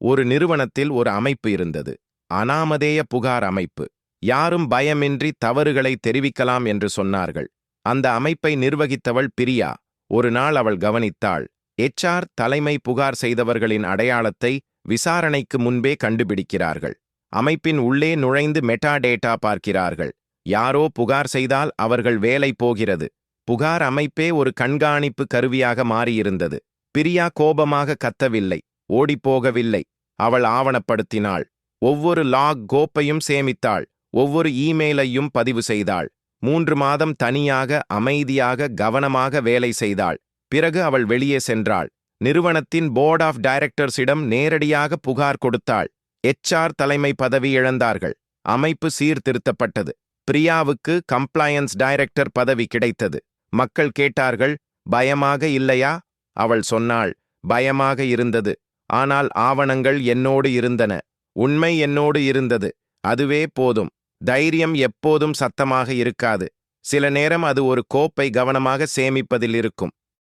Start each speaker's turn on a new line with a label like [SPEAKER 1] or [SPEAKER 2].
[SPEAKER 1] ஒரு நிறுவனத்தில் ஒரு அமைப்பு இருந்தது. அனாமதேய புகார் அமைப்பு. யாரும் பயமின்றி தவறுகளை தெரிவிக்கலாம் என்று சொன்னார்கள். அந்த அமைப்பை நிர்வகித்தவள் பிரியா. ஒரு நாள் அவள் கவனித்தாள். தலைமை புகார் செய்தவர்களின் அடையாளத்தை விசாரணைக்கு முன்பே கண்டுபிடிக்கிறார்கள். அமைப்பின் உள்ளே நுழைந்து மெட்டாடேட்டா பார்க்கிறார்கள். யாரோ புகார் செய்தால் அவர்கள் வேலை போகிறது. புகார் அமைப்பே ஒரு கண்காணிப்பு கருவியாக மாறியிருந்தது. பிரியா கோபமாக கத்தவில்லை, ஓடிப்போகவில்லை. அவள் ஆவணப்படுத்தினாள். ஒவ்வொரு லாக் கோப்பையும் சேமித்தாள். ஒவ்வொரு இமெயிலையும் பதிவு செய்தாள். 3 மாதம் தனியாக அமைதியாக கவனமாக வேலை செய்தாள். பிறகு அவள் வெளியே சென்றாள். நிறுவனத்தின் போர்ட் ஆஃப் டைரக்டர்ஸிடம் நேரடியாக புகார் கொடுத்தாள். தலைமை பதவி இழந்தார்கள். அமைப்பு சீர்திருத்தப்பட்டது. பிரியாவுக்கு கம்ப்ளையன்ஸ் டைரக்டர் பதவி கிடைத்தது. மக்கள் கேட்டார்கள், பயமாக இல்லையா? அவள் சொன்னாள், பயமாக இருந்தது. ஆனால் ஆவணங்கள் என்னோடு இருந்தன. உண்மை என்னோடு இருந்தது. அதுவே போதும். தைரியம் எப்போதும் சத்தமாக இருக்காது. சில நேரம் அது ஒரு கோப்பை கவனமாக சேமிப்பதில் இருக்கும்.